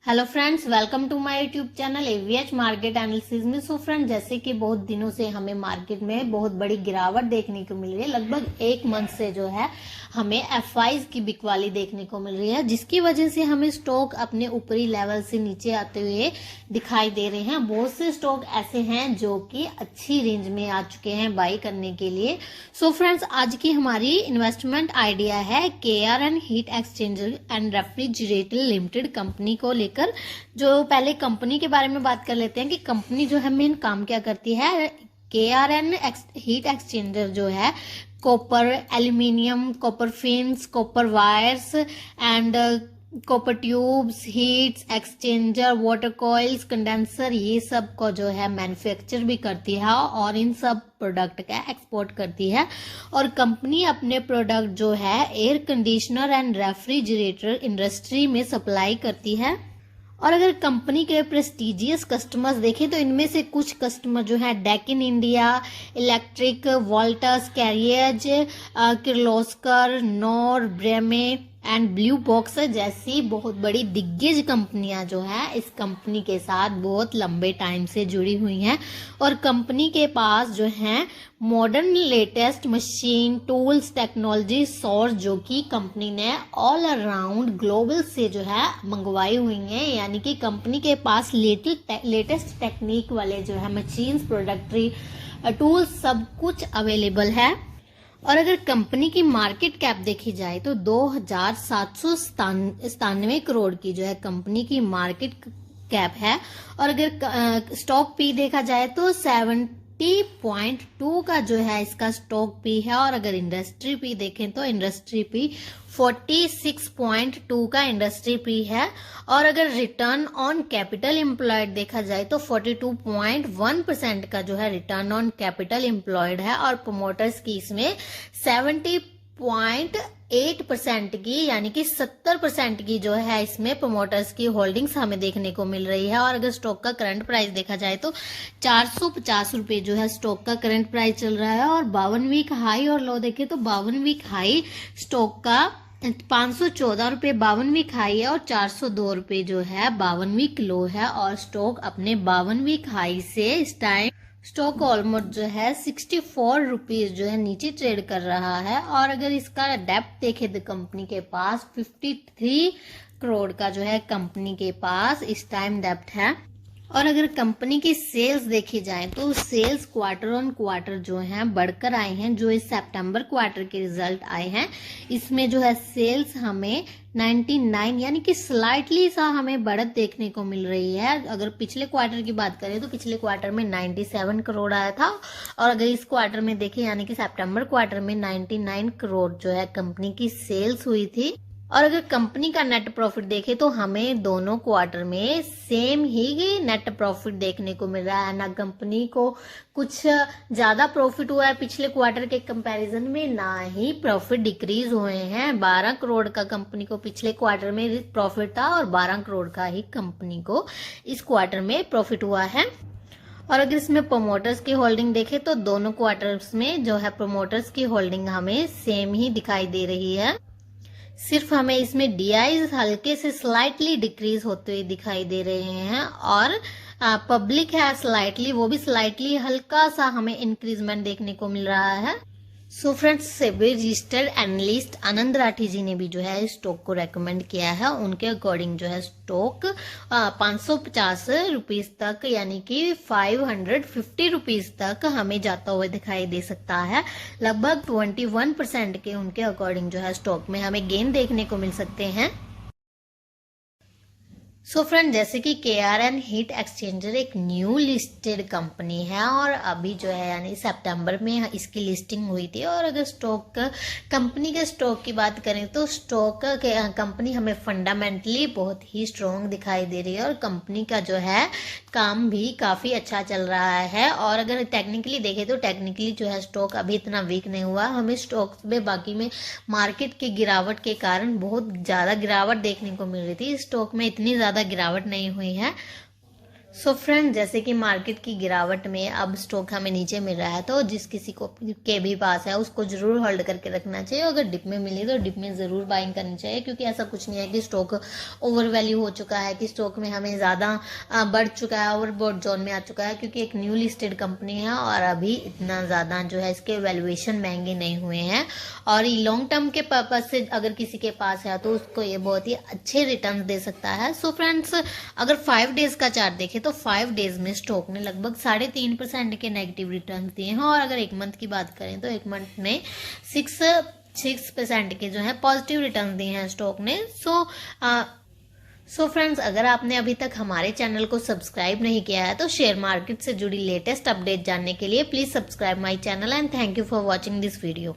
Hello friends, welcome to my YouTube channel AVH market analysis में। So friend, जैसे कि बहुत दिनों से हमें मार्केट में बहुत बड़ी गिरावट देखने को मिल रही है। लगभग एक मंथ से जो है हमें एफआईज की बिकवाली देखने को मिल रही है, जिसकी वजह से हमें स्टॉक अपने ऊपरी लेवल से नीचे आते हुए दिखाई दे रहे हैं। बहुत से स्टॉक ऐसे हैं जो कि अच्छी रेंज में आ चुके हैं बाई करने के लिए। सो फ्रेंड्स, आज की हमारी इन्वेस्टमेंट आइडिया है KRN heat exchanger and refrigerator limited company को लेकर। जो पहले कंपनी के बारे में बात कर लेते हैं कि कंपनी जो है मेन काम क्या करती है। केआरएन हीट एक्सचेंजर जो है copper, aluminium, copper fins, copper wires and copper tubes, heats exchanger, water coils, condenser, ये सब को जो है मैन्युफैक्चर भी करती है और इन सब प्रोडक्ट का एक्सपोर्ट करती है। और कंपनी अपने प्रोडक्ट जो है air conditioner and refrigerator industry में सप्लाई करती है। और अगर कंपनी के प्रेस्टिजियस कस्टमर्स देखें तो इनमें से कुछ कस्टमर जो है Daikin India, electric, Voltas, Carriers, Kirloskar, Knorr, Bremse and Blue Box जैसी बहुत बड़ी दिग्गज कंपनियां जो है इस कंपनी के साथ बहुत लंबे टाइम से जुड़ी हुई हैं। और कंपनी के पास जो है modern latest machine, tools, technology source जो कि कंपनी ने ऑल अराउंड ग्लोबल से जो है मंगवाई हुई हैं। यानी कि कंपनी के पास लेटेस्ट टेक्निक वाले जो है मशीन्स, प्रोडक्टरी टूल्स सब कुछ अवेलेबल है। और अगर कंपनी की मार्केट कैप देखी जाए तो 2797 करोड़ की जो है कंपनी की मार्केट कैप है। और अगर स्टॉक पी देखा जाए तो 70.2 का जो है इसका स्टॉक पी है। और अगर इंडस्ट्री पी देखें तो इंडस्ट्री पी 46.2 का इंडस्ट्री पी है। और अगर रिटर्न ऑन कैपिटल एम्प्लॉयड देखा जाए तो 42.1% का जो है रिटर्न ऑन कैपिटल एम्प्लॉयड है। और प्रमोटर्स की इसमें 70.8% की यानी कि 70% की जो है इसमें प्रमोटर्स की होल्डिंग्स हमें देखने को मिल रही है। और अगर स्टॉक का करंट प्राइस देखा जाए तो 450 रुपए जो है स्टॉक का करंट प्राइस चल रहा है। और 52 वीक हाई और लो देखे तो 52 वीक हाई स्टॉक का 514 रुपए 52 वीक हाई है और 402 रुपए जो है 52 वीक लो है। और स्टॉक अपने 52 वीक हाई से इस टाइम स्टॉक ऑलमोस्ट जो है 64 रुपीज जो है नीचे ट्रेड कर रहा है। और अगर इसका डेप्थ देखे तो कंपनी के पास 53 करोड़ का जो है कंपनी के पास इस टाइम डेप्थ है। और अगर कंपनी की सेल्स देखी जाए तो सेल्स क्वार्टर ऑन क्वार्टर जो है बढ़कर आए हैं। जो इस सितंबर क्वार्टर के रिजल्ट आए हैं इसमें जो है सेल्स हमें 99 यानी कि स्लाइटली सा हमें बढ़त देखने को मिल रही है। अगर पिछले क्वार्टर की बात करें तो पिछले क्वार्टर में 97 करोड़ आया था। और अगर इस क्वार्टर में देखें यानी कि सितंबर क्वार्टर में 99 करोड़ जो है कंपनी की सेल्स हुई थी। और अगर कंपनी का नेट प्रॉफिट देखे तो हमें दोनों क्वार्टर में सेम ही नेट प्रॉफिट देखने को मिल रहा है। ना कंपनी को कुछ ज्यादा प्रॉफिट हुआ है पिछले क्वार्टर के कंपैरिजन में, ना ही प्रॉफिट डिक्रीज हुए हैं। 12 करोड़ का कंपनी को पिछले क्वार्टर में प्रॉफिट था और 12 करोड़ का ही कंपनी को इस क्वार्टर में प्रॉफिट हुआ है। और अगर इसमें प्रमोटर्स की होल्डिंग देखे तो दोनों क्वार्टर्स में जो है प्रमोटर्स की होल्डिंग हमें सेम ही दिखाई दे रही है। सिर्फ हमें इसमें डीआईज हल्के से स्लाइटली डिक्रीज होते हुए दिखाई दे रहे हैं। और पब्लिक है स्लाइटली, वो भी स्लाइटली हल्का सा हमें इंक्रीजमेंट देखने को मिल रहा है। So friends, SEBI registered analyst Anand Rathi ji ने भी जो है स्टॉक को रेकमेंड किया है। उनके अकॉर्डिंग जो है स्टॉक 550 रुपीज तक यानी कि 550 रुपीज तक हमें जाता हुआ दिखाई दे सकता है। लगभग 21% के उनके अकॉर्डिंग जो है स्टॉक में हमें गेन देखने को मिल सकते हैं। सो फ्रेंड, जैसे कि केआरएन हीट एक्सचेंजर एक न्यू लिस्टेड कंपनी है और अभी जो है यानी सितंबर में इसकी लिस्टिंग हुई थी। और अगर स्टॉक कंपनी के स्टॉक की बात करें तो स्टॉक कंपनी हमें फंडामेंटली बहुत ही स्ट्रॉन्ग दिखाई दे रही है और कंपनी का जो है काम भी काफी अच्छा चल रहा है। और अगर टेक्निकली देखें तो टेक्निकली जो है स्टॉक अभी इतना वीक नहीं हुआ। हमें स्टॉक में बाकी में मार्केट की गिरावट के कारण बहुत ज्यादा गिरावट देखने को मिल रही थी, स्टॉक में इतनी ज्यादा गिरावट नहीं हुई है। सो फ्रेंड, जैसे कि मार्केट की गिरावट में अब स्टॉक हमें नीचे मिल रहा है, तो जिस किसी को के भी पास है उसको जरूर होल्ड करके रखना चाहिए। अगर डिप में मिली तो डिप में जरूर बाइंग करनी चाहिए, क्योंकि ऐसा कुछ नहीं है कि स्टॉक ओवर वैल्यू हो चुका है, कि स्टॉक में हमें ज़्यादा बढ़ चुका है, ओवरबॉट जोन में आ चुका है, क्योंकि एक न्यू लिस्टेड कंपनी है और अभी इतना ज़्यादा जो है इसके वैल्यूएशन महंगे नहीं हुए हैं। और लॉन्ग टर्म के पर्पज से अगर किसी के पास है तो उसको ये बहुत ही अच्छे रिटर्न दे सकता है। सो फ्रेंड्स, अगर 5 डेज का चार्ट देखें तो 5 डेज में स्टॉक ने लगभग 3.5% के नेगेटिव रिटर्न दिए हैं, और अगर एक मंथ की बात करें तो एक मंथ ने 6% के जो है पॉजिटिव रिटर्न दिए हैं स्टॉक ने। सो फ्रेंड्स, अगर आपने अभी तक हमारे चैनल को सब्सक्राइब नहीं किया है तो शेयर मार्केट से जुड़ी लेटेस्ट अपडेट जानने के लिए please subscribe my channel, and thank you for watching this video.